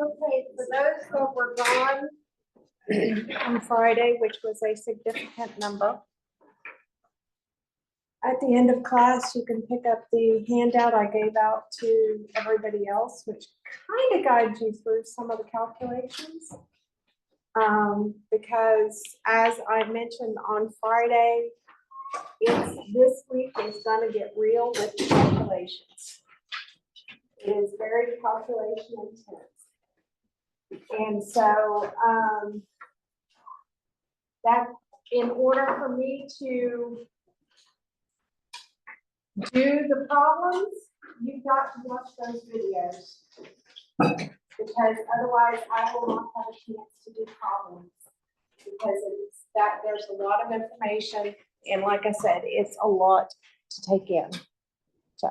Okay, for those that were gone on Friday, which was a significant number, at the end of class, you can pick up the handout I gave out to everybody else, which kind of guides you through some of the calculations. Because as I mentioned on Friday, this week is going to get real with the calculations. It is very calculation intense. And so that in order for me to do the problems, you've got to watch those videos, because otherwise I will not have a chance to do problems, because it's that there's a lot of information, and like I said, it's a lot to take in. So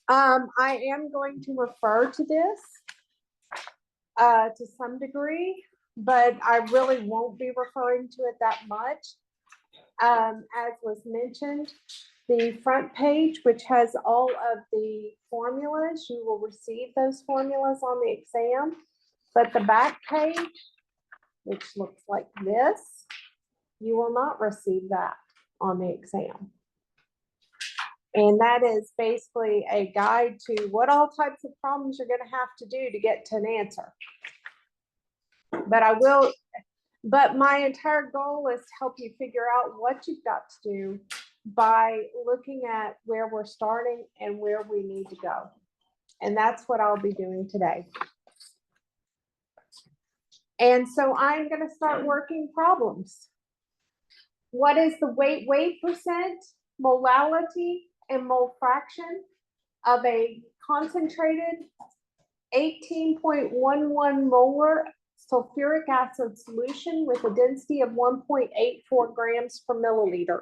I am going to refer to this to some degree, but I really won't be referring to it that much. As was mentioned, the front page, which has all of the formulas, you will receive those formulas on the exam, but the back page, which looks like this, you will not receive that on the exam. And that is basically a guide to what all types of problems you're going to have to do to get to an answer. But my entire goal is to help you figure out what you've got to do by looking at where we're starting and where we need to go. And that's what I'll be doing today. And so I'm going to start working problems. What is the weight percent, molality, and mole fraction of a concentrated 18.11 molar sulfuric acid solution with a density of 1.84 grams per milliliter?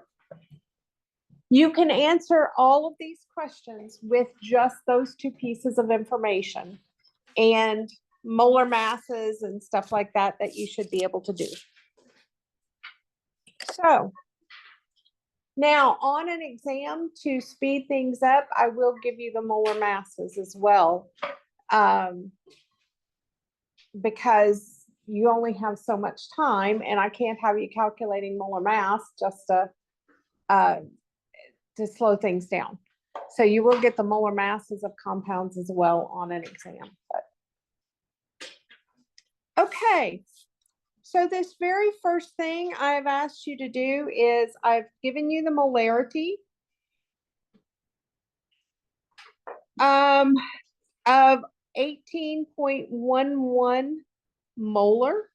You can answer all of these questions with just those two pieces of information and molar masses and stuff like that you should be able to do. So Now, on an exam, to speed things up, I will give you the molar masses as well. Because you only have so much time, and I can't have you calculating molar mass just to slow things down. So you will get the molar masses of compounds as well on an exam. But okay, so this very first thing I've asked you to do is I've given you the molarity of 18.11 molar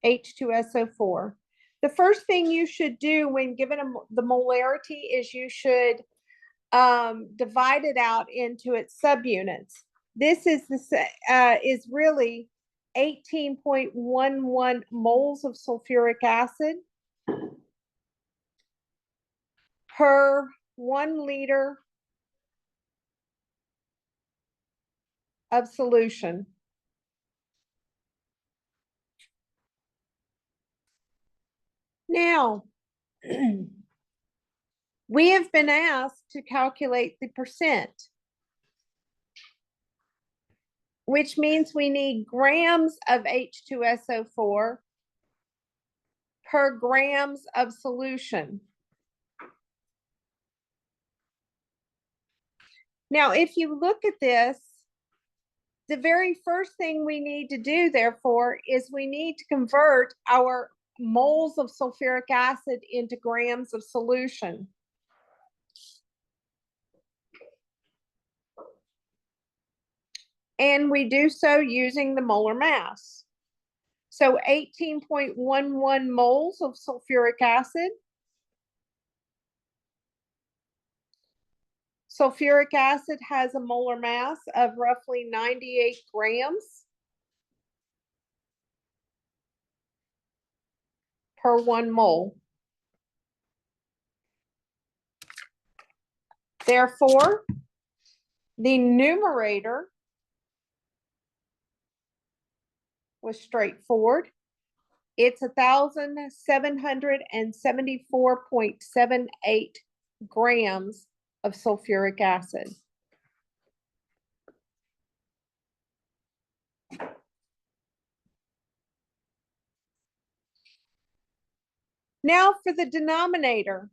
H2SO4. The first thing you should do when given the molarity is you should divide it out into its subunits. This is is really 18.11 moles of sulfuric acid per 1 liter of solution. Now, we have been asked to calculate the percent, which means we need grams of H2SO4 per grams of solution. Now, if you look at this, the very first thing we need to do, therefore, is we need to convert our moles of sulfuric acid into grams of solution. And we do so using the molar mass. So 18.11 moles of sulfuric acid. Sulfuric acid has a molar mass of roughly 98 grams per 1 mole. Therefore, the numerator was straightforward. It's 1,774.78 grams of sulfuric acid. Now for the denominator.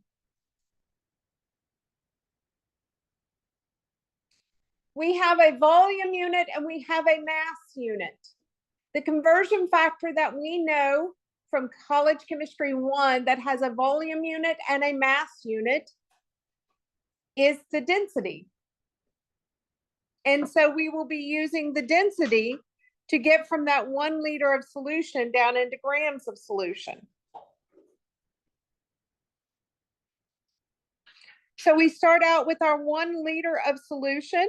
We have a volume unit and we have a mass unit. The conversion factor that we know from College Chemistry 1 that has a volume unit and a mass unit is the density. And so we will be using the density to get from that 1 liter of solution down into grams of solution. So we start out with our 1 liter of solution.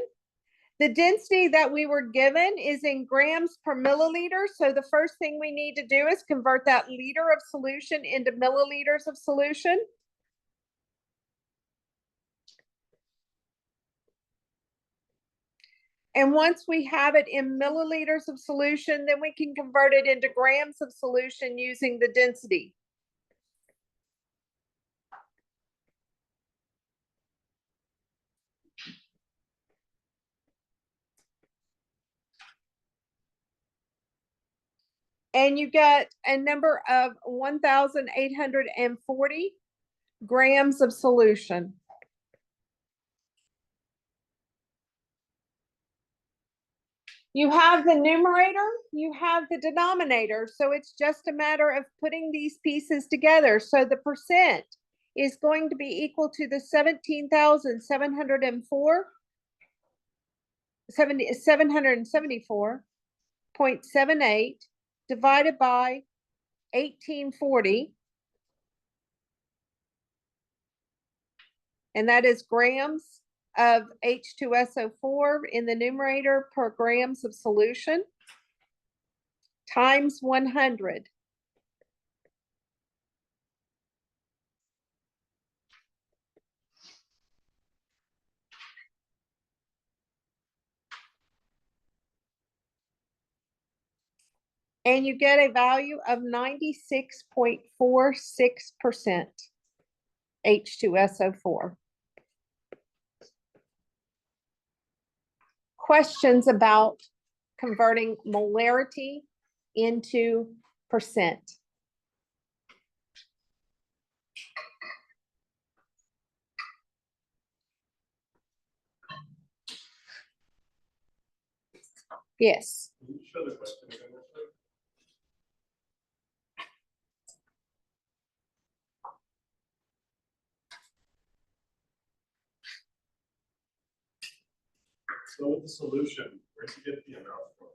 The density that we were given is in grams per milliliter. So the first thing we need to do is convert that liter of solution into milliliters of solution. And once we have it in milliliters of solution, then we can convert it into grams of solution using the density. And you get a number of 1,840 grams of solution. You have the numerator, you have the denominator, so it's just a matter of putting these pieces together. So the percent is going to be equal to the 774.78 divided by 1840, and that is grams of H2SO4 in the numerator per grams of solution times 100. And you get a value of 96.46%. H2SO4. Questions about converting molarity into percent? Yes. Can you show the question again, Ashley? So with the solution, where do you get the amount from?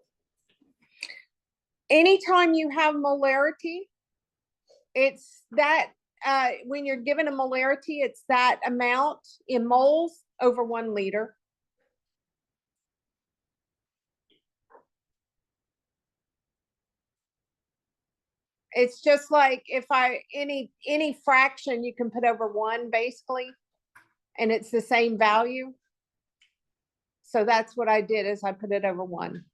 Anytime you have molarity, it's that when you're given a molarity, it's that amount in moles over 1 liter. It's just like if any fraction you can put over 1 basically, and it's the same value. So that's what I did, is I put it over 1.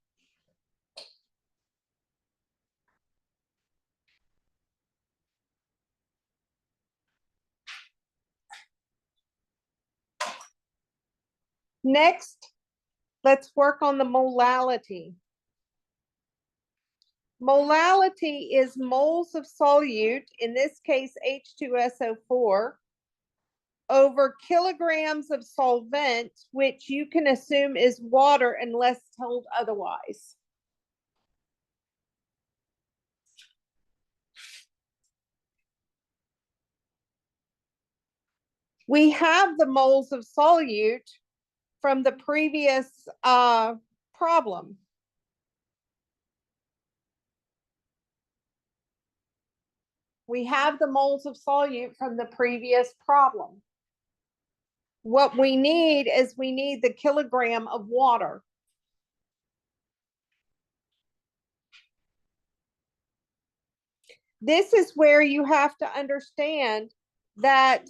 Next, let's work on the molality. Molality is moles of solute, in this case H2SO4, over kilograms of solvent, which you can assume is water unless told otherwise. We have the moles of solute from the previous problem. We have the moles of solute from the previous problem. What we need is we need the kilogram of water. This is where you have to understand that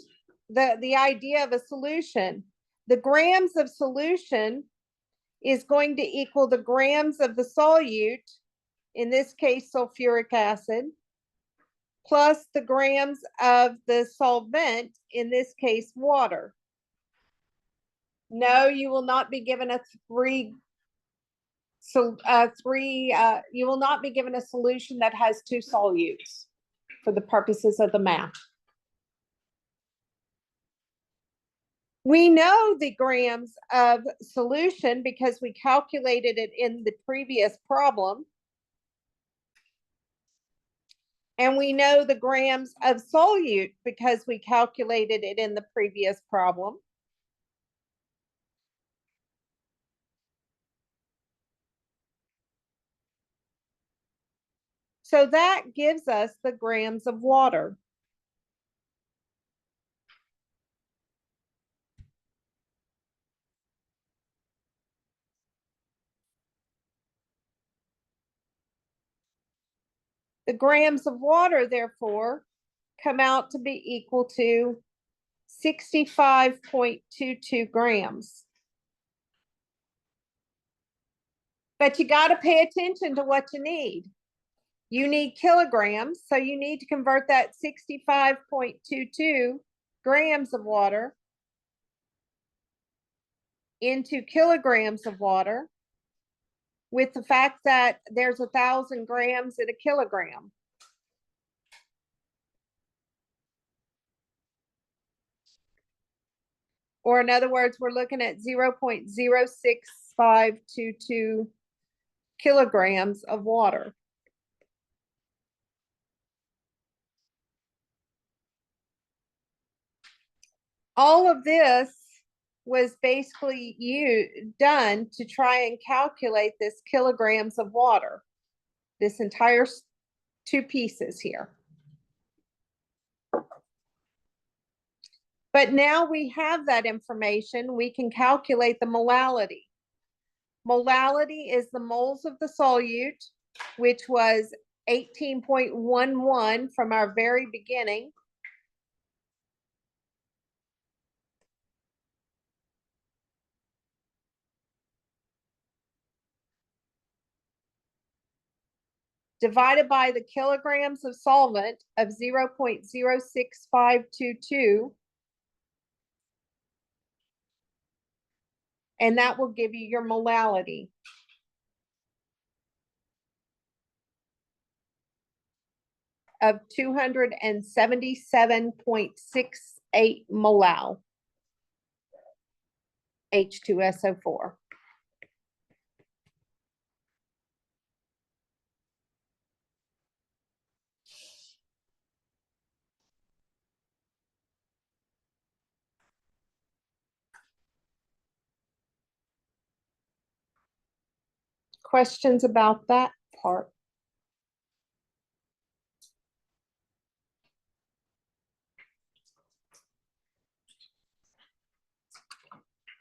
the idea of a solution. The grams of solution is going to equal the grams of the solute, in this case sulfuric acid, plus the grams of the solvent, in this case water. No, you will not be given a you will not be given a solution that has 2 solutes for the purposes of the math. We know the grams of solution because we calculated it in the previous problem. And we know the grams of solute because we calculated it in the previous problem. So that gives us the grams of water. The grams of water, therefore, come out to be equal to 65.22 grams. But you got to pay attention to what you need. You need kilograms, so you need to convert that 65.22 grams of water into kilograms of water, with the fact that there's 1,000 grams in a kilogram. Or in other words, we're looking at 0.06522 kilograms of water. All of this was basically done to try and calculate this kilograms of water, this entire 2 pieces here. But now we have that information, we can calculate the molality. Molality is the moles of the solute, which was 18.11 from our very beginning. Divided by the kilograms of solvent of 0.06522, And that will give you your molality. Of 277.68 molal. H2SO4. Questions about that part?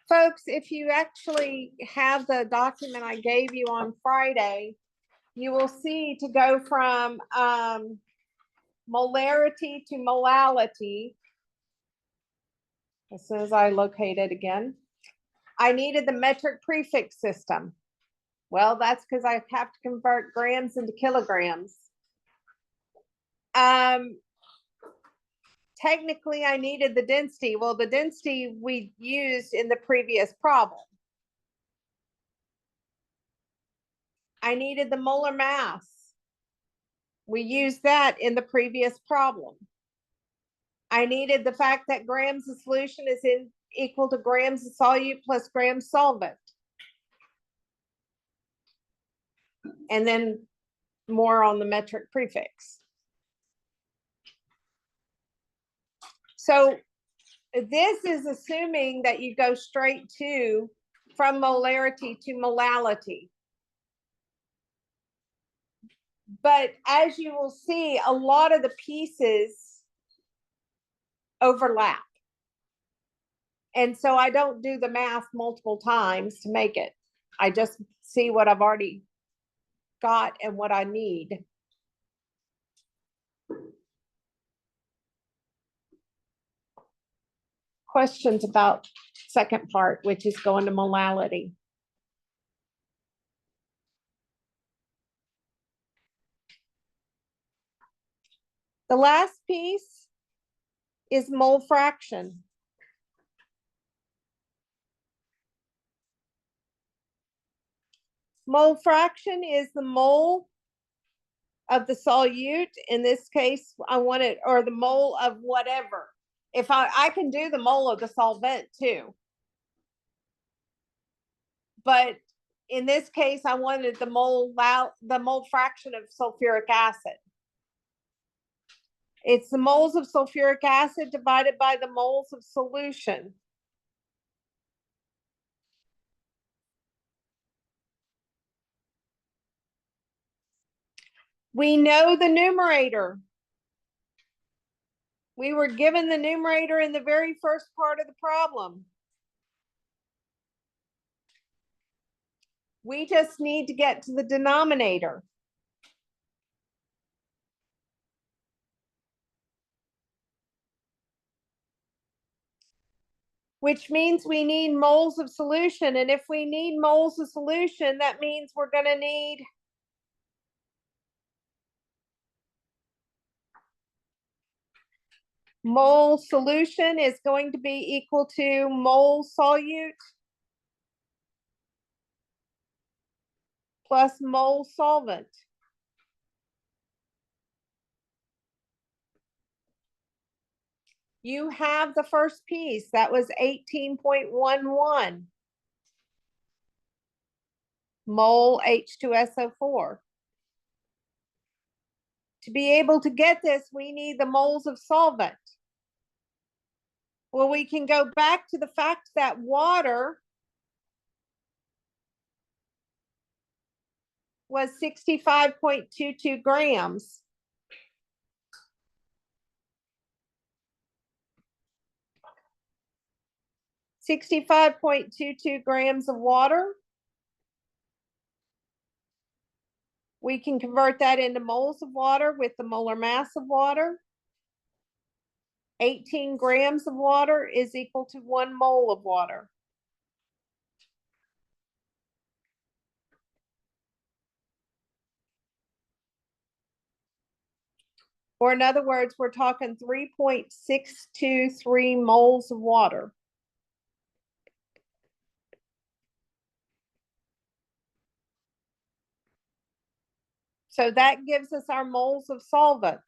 Folks, if you actually have the document I gave you on Friday, you will see to go from molarity to molality. As soon as I locate it again, I needed the metric prefix system. Well, that's because I have to convert grams into kilograms. Technically, I needed the density. Well, the density we used in the previous problem. I needed the molar mass. We used that in the previous problem. I needed the fact that grams of solution is equal to grams of solute plus grams solvent. And then more on the metric prefix. So this is assuming that you go straight to from molarity to molality. But as you will see, a lot of the pieces overlap. And so I don't do the math multiple times to make it. I just see what I've already got and what I need. Questions about second part, which is going to molality. The last piece is mole fraction. Mole fraction is the mole of the solute. In this case, I want it, or the mole of whatever. If I can do the mole of the solvent too. But in this case, I wanted the mole fraction of sulfuric acid. It's the moles of sulfuric acid divided by the moles of solution. We know the numerator. We were given the numerator in the very first part of the problem. We just need to get to the denominator. Which means we need moles of solution. And if we need moles of solution, that means we're going to need mole solution is going to be equal to mole solute plus mole solvent. You have the first piece, that was 18.11 mole H2SO4. To be able to get this, we need the moles of solvent. Well, we can go back to the fact that water was 65.22 grams. .22 grams of water. We can convert that into moles of water with the molar mass of water. 18 grams of water is equal to 1 mole of water. Or in other words, we're talking 3.623 moles of water. So that gives us our moles of solvent.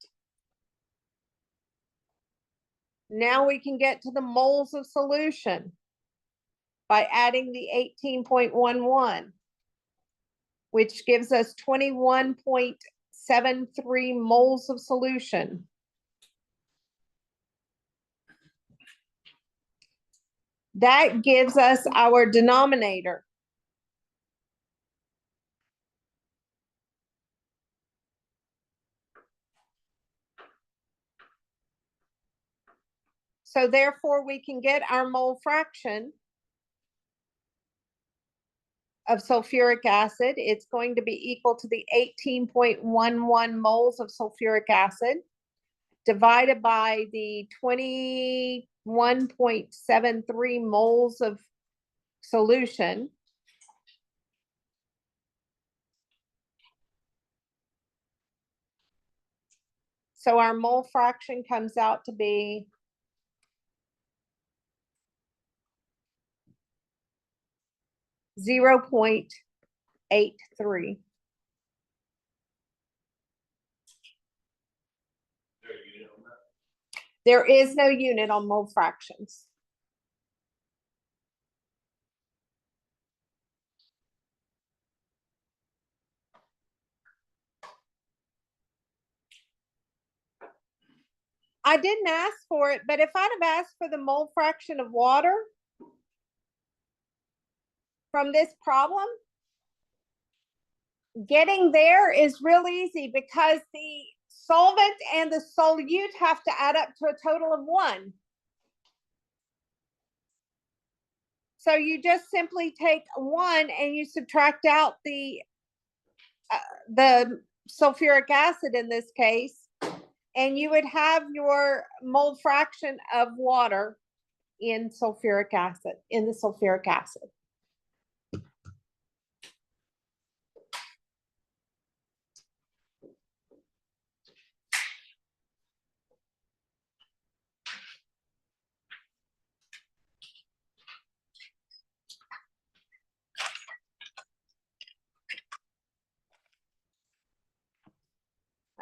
Now we can get to the moles of solution by adding the 18.11, which gives us 21.73 moles of solution. That gives us our denominator. So therefore, we can get our mole fraction of sulfuric acid. It's going to be equal to the 18.11 moles of sulfuric acid divided by the 21.73 moles of solution. So our mole fraction comes out to be 0.83. There is no unit on mole fractions. I didn't ask for it, but if I'd have asked for the mole fraction of water from this problem, getting there is real easy because the solvent and the solute have to add up to a total of 1. So you just simply take 1 and you subtract out the sulfuric acid in this case, and you would have your mole fraction of water in sulfuric acid, in the sulfuric acid.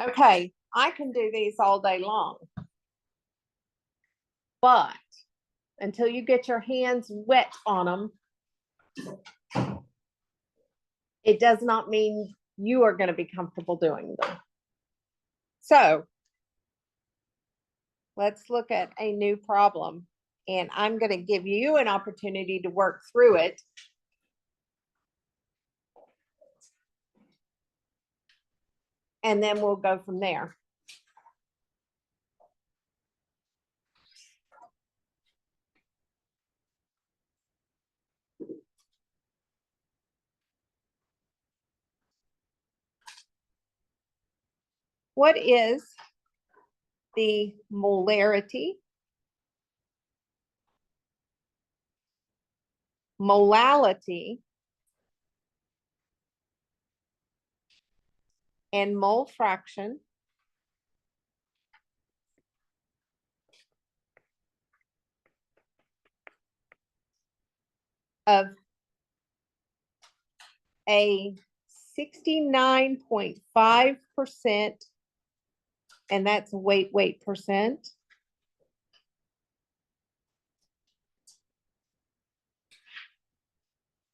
Okay, I can do these all day long. But until you get your hands wet on them, it does not mean you are going to be comfortable doing them. So let's look at a new problem, and I'm going to give you an opportunity to work through it. And then we'll go from there. What is the molarity, molality, and mole fraction of a 69.5%, and that's weight percent,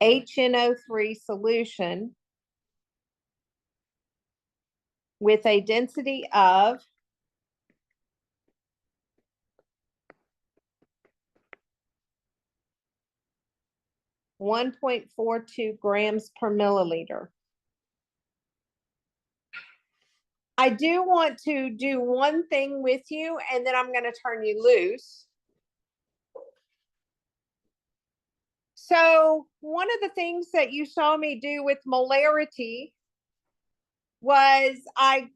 HNO3 solution with a density of 1.42 grams per milliliter. I do want to do one thing with you, and then I'm going to turn you loose. So one of the things that you saw me do with molarity was I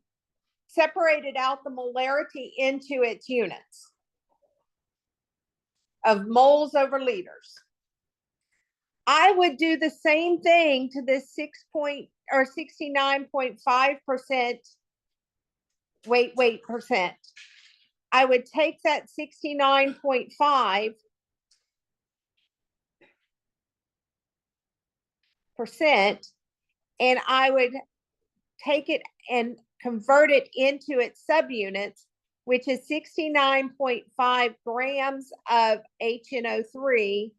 separated out the molarity into its units of moles over liters. I would do the same thing to this 69.5% weight percent. I would take that 69.5% and I would take it and convert it into its subunits, which is 69.5 grams of HNO3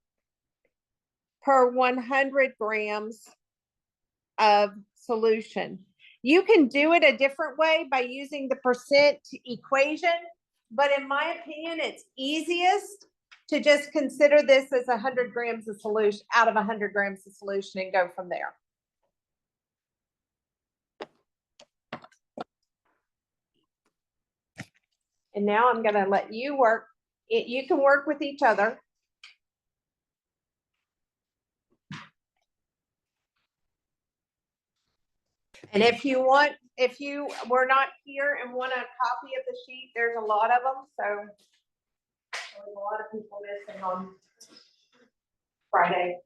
per 100 grams of solution. You can do it a different way by using the percent equation, but in my opinion, it's easiest to just consider this as 100 grams of solution out of 100 grams of solution and go from there. And now I'm going to let you work. You can work with each other. And if you want, if you were not here and want a copy of the sheet, there's a lot of them. So there's a lot of people missing on Friday.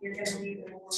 You're going to need more.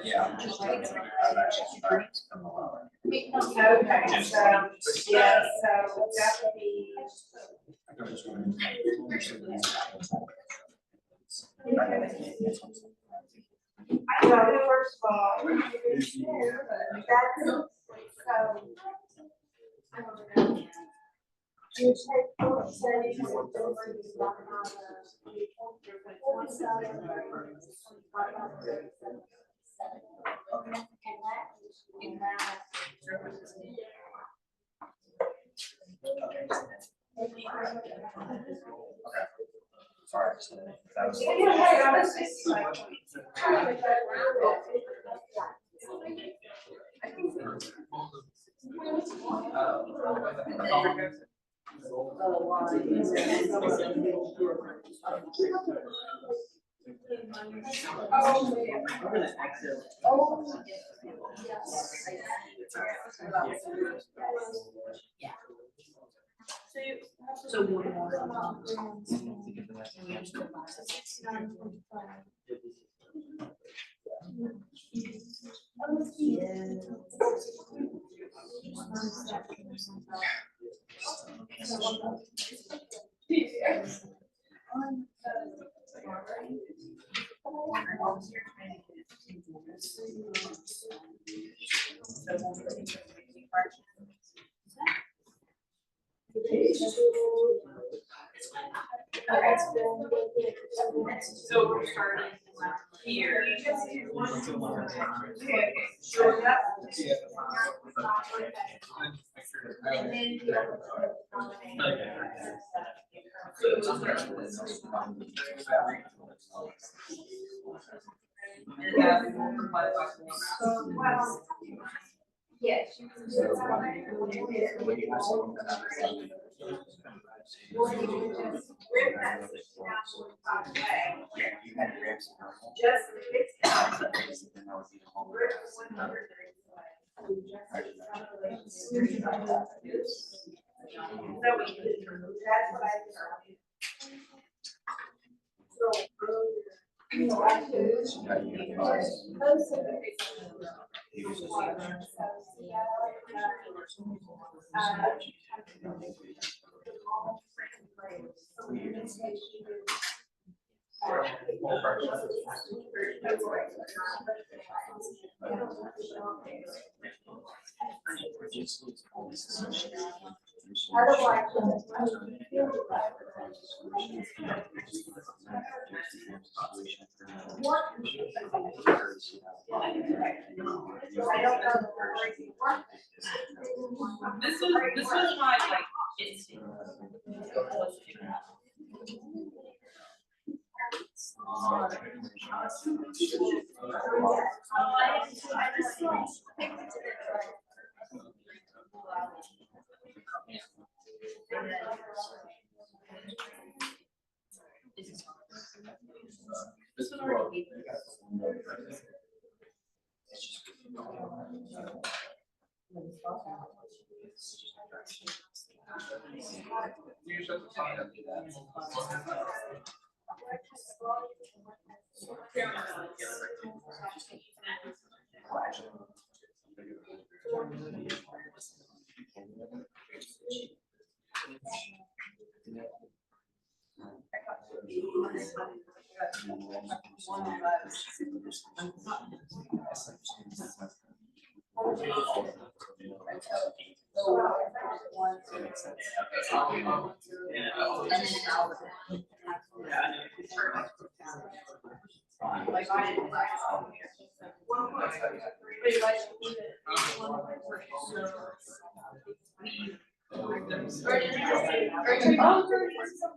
Yeah. Okay, so, yeah, so that would be. Well, first of all, that's, so. You take 4 studies and then you lock on the 4 studies. Sorry. That was. So one more. So we're starting here. Yes. This was my like instinct. This was already.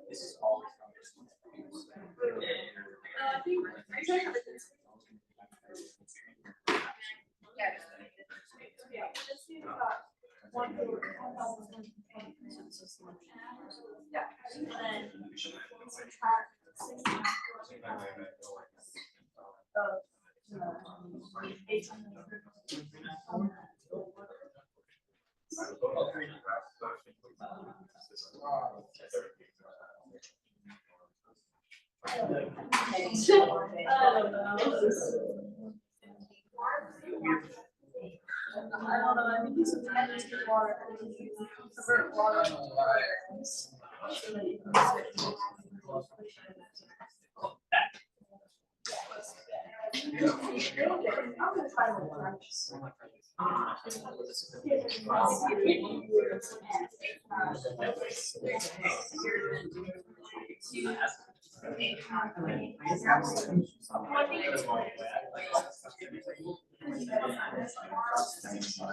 This is all. I don't know, I think it's water. Yeah, I think it was like last semester.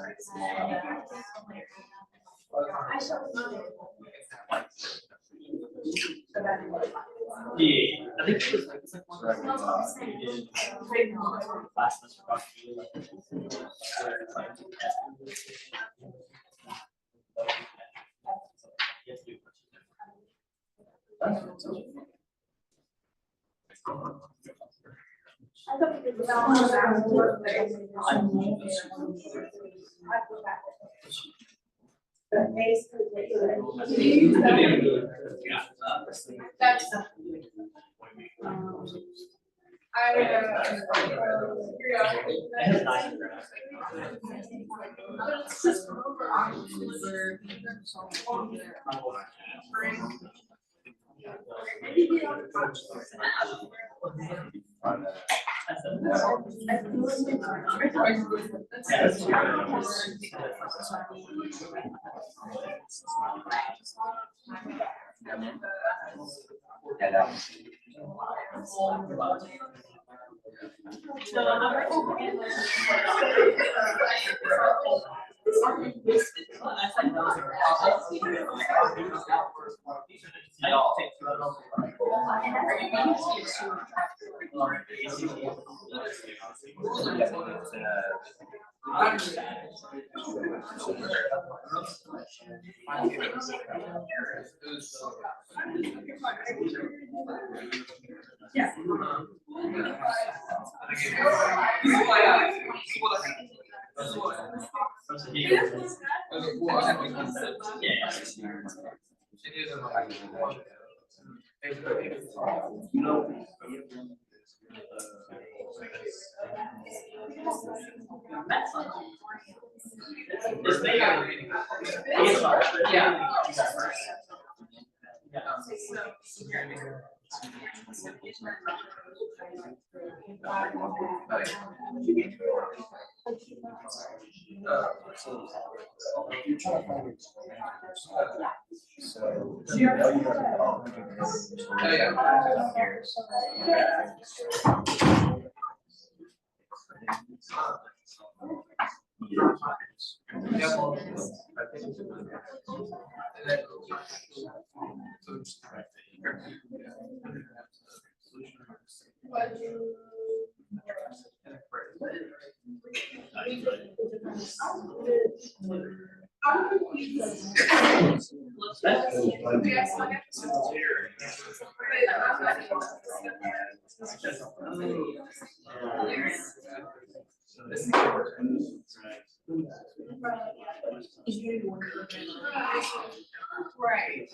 Right.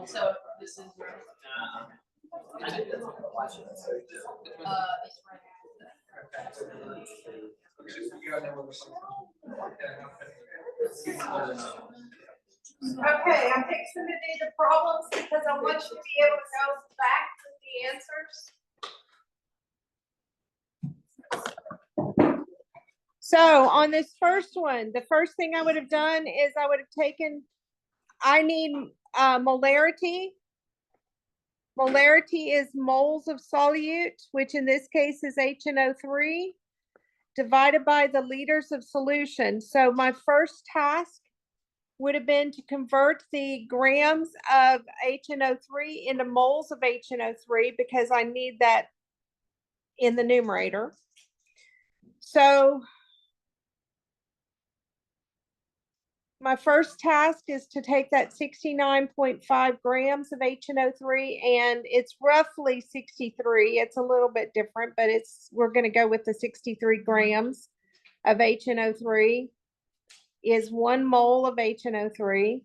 So this is. Okay, I'm fixing to do the problems because I want you to be able to go back with the answers. So on this first one, the first thing I would have done is I would have taken, I need molarity. Molarity is moles of solute, which in this case is HNO3, divided by the liters of solution. So my first task would have been to convert the grams of HNO3 into moles of HNO3 because I need that in the numerator. So my first task is to take that 69.5 grams of HNO3, and it's roughly 63. It's a little bit different, but we're going to go with the 63 grams of HNO3 is 1 mole of HNO3.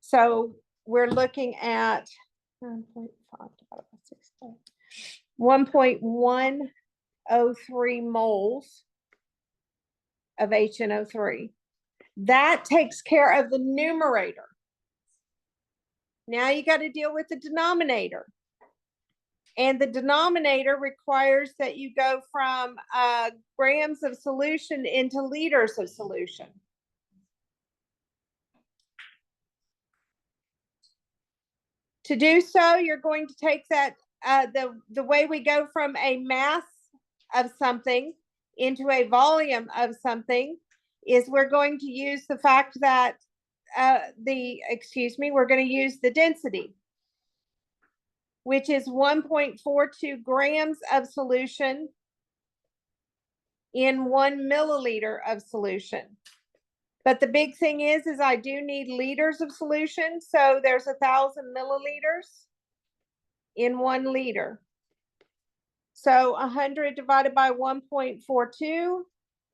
So we're looking at 9.5 divided by 16. 1.103 moles of HNO3. That takes care of the numerator. Now you got to deal with the denominator. And the denominator requires that you go from grams of solution into liters of solution. To do so, you're going to take that, the way we go from a mass of something into a volume of something is we're going to use the fact that we're going to use the density, which is 1.42 grams of solution in 1 milliliter of solution. But the big thing is I do need liters of solution. So there's 1,000 milliliters in 1 liter. So 100 divided by 1.42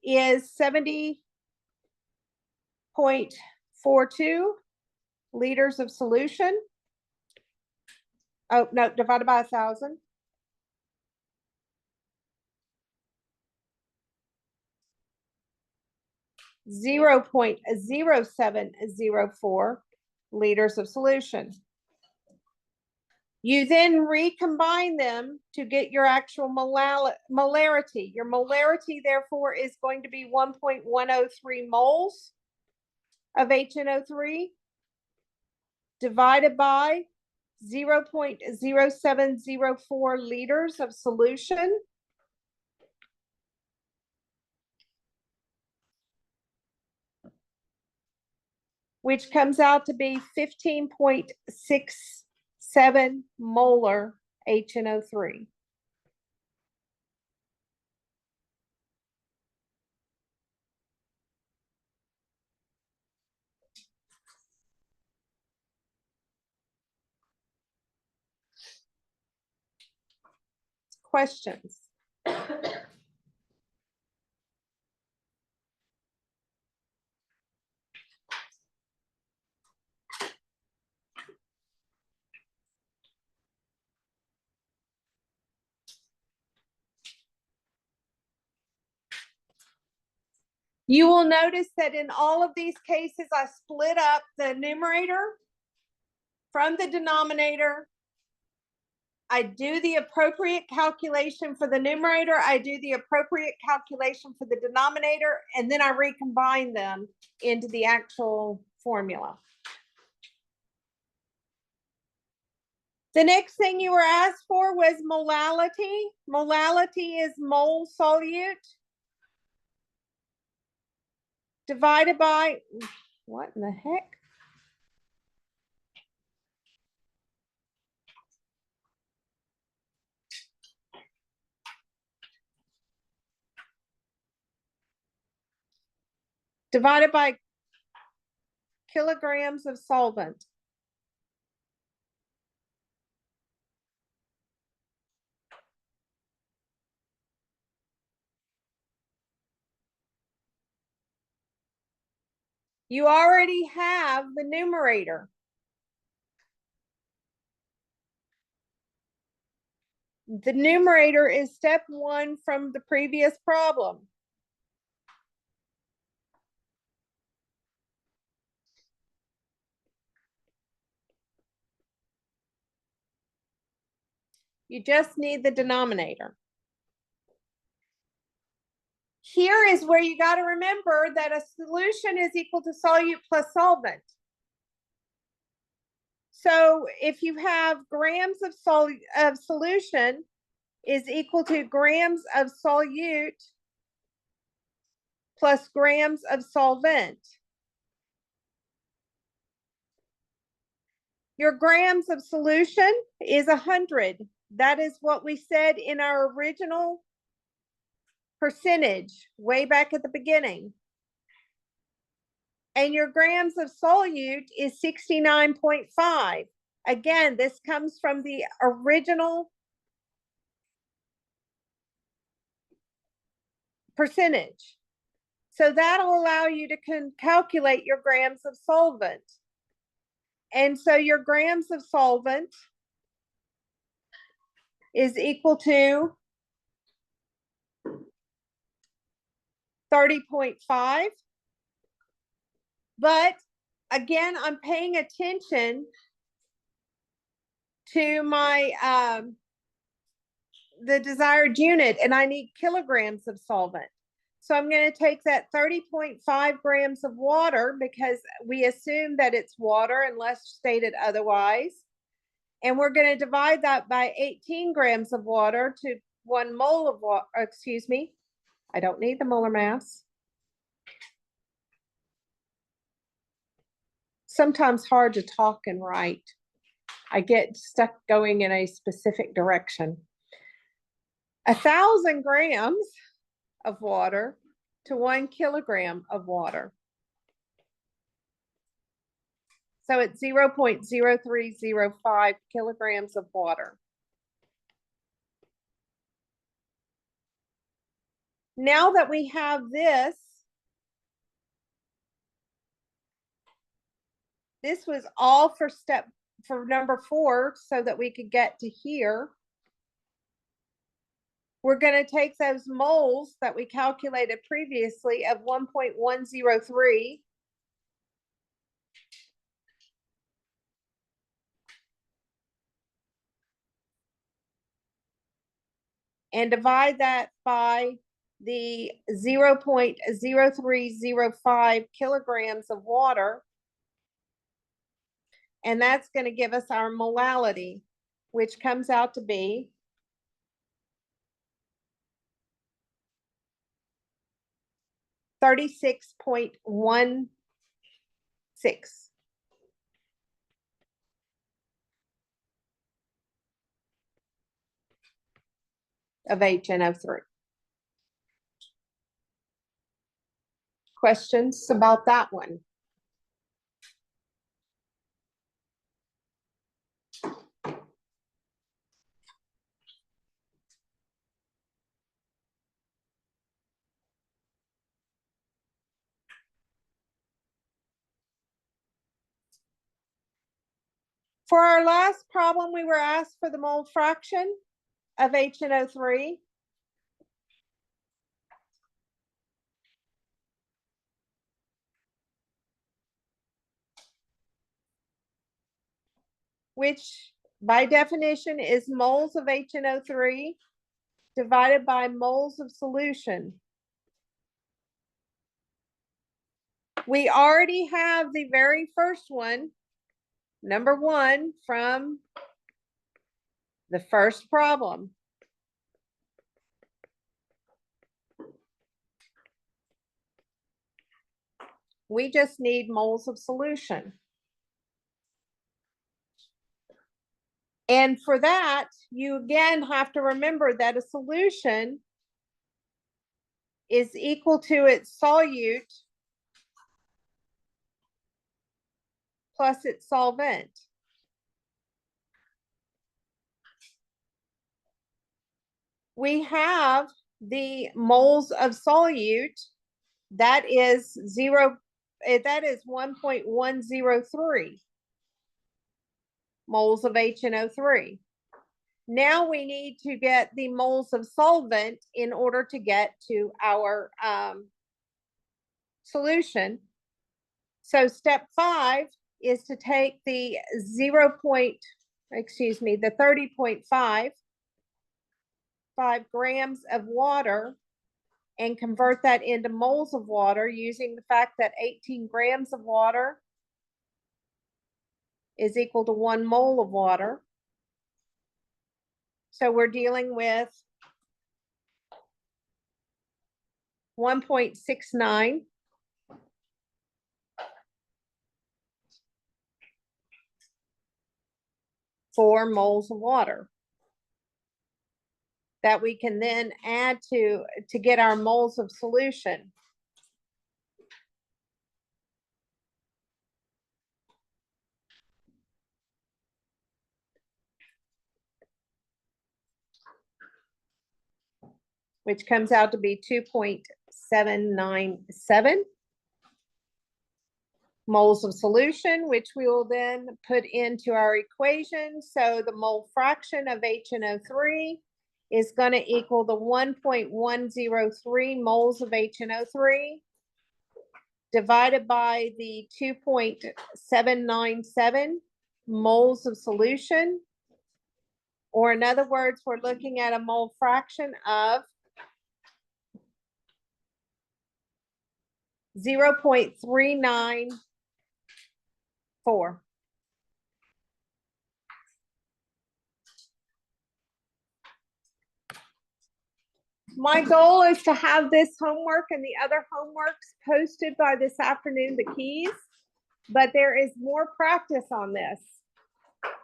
is 70.42 liters of solution. Oh, no, divided by 1,000. .0704 liters of solution. You then recombine them to get your actual molarity. Your molarity, therefore, is going to be 1.103 moles of HNO3 divided by 0.0704 liters of solution. Which comes out to be 15.67 molar HNO3. Questions? You will notice that in all of these cases, I split up the numerator from the denominator. I do the appropriate calculation for the numerator. I do the appropriate calculation for the denominator, and then I recombine them into the actual formula. The next thing you were asked for was molality. Molality is mole solute divided by, what in the heck? Divided by kilograms of solvent. You already have the numerator. The numerator is step 1 from the previous problem. You just need the denominator. Here is where you got to remember that a solution is equal to solute plus solvent. So if you have grams of solution is equal to grams of solute plus grams of solvent. Your grams of solution is 100. That is what we said in our original percentage way back at the beginning. And your grams of solute is 69.5. Again, this comes from the original percentage. So that'll allow you to calculate your grams of solvent. And so your grams of solvent is equal to 30.5. But again, I'm paying attention to my the desired unit, and I need kilograms of solvent. So I'm going to take that 30.5 grams of water, because we assume that it's water unless stated otherwise. And we're going to divide that by 18 grams of water to 1 mole of water. Excuse me. I don't need the molar mass. Sometimes hard to talk and write. I get stuck going in a specific direction. 1,000 grams of water to 1 kilogram of water. So it's 0.0305 kilograms of water. Now that we have this, this was all for number 4, so that we could get to here. We're going to take those moles that we calculated previously of 1.103 and divide that by the 0.0305 kilograms of water. And that's going to give us our molality, which comes out to be 36.16 of HNO3. Questions about that one? For our last problem, we were asked for the mole fraction of HNO3. Which by definition is moles of HNO3 divided by moles of solution. We already have the very first one, number 1, from the first problem. We just need moles of solution. And for that, you again have to remember that a solution is equal to its solute plus its solvent. We have the moles of solute, that is 1.103 moles of HNO3. Now we need to get the moles of solvent in order to get to our solution. So step 5 is to take the 30.5 grams of water and convert that into moles of water using the fact that 18 grams of water is equal to 1 mole of water. So we're dealing with 1.69 4 moles of water that we can then add to get our moles of solution. Which comes out to be 2.797 moles of solution, which we will then put into our equation. So the mole fraction of HNO3 is going to equal the 1.103 moles of HNO3 divided by the 2.797 moles of solution. Or in other words, we're looking at a mole fraction of 0.394. My goal is to have this homework and the other homeworks posted by this afternoon, the keys, but there is more practice on this.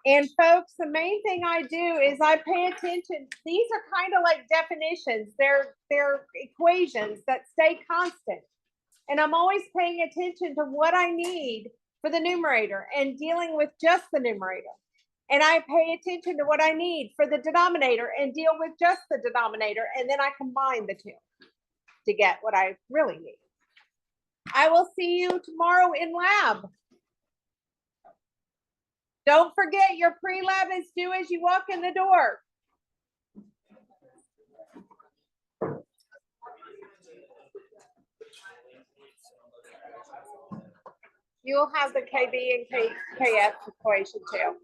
And folks, the main thing I do is I pay attention. These are kind of like definitions. They're equations that stay constant. And I'm always paying attention to what I need for the numerator and dealing with just the numerator. And I pay attention to what I need for the denominator and deal with just the denominator. And then I combine the two to get what I really need. I will see you tomorrow in lab. Don't forget your pre-lab is due as you walk in the door. You'll have the KB and KF equation too.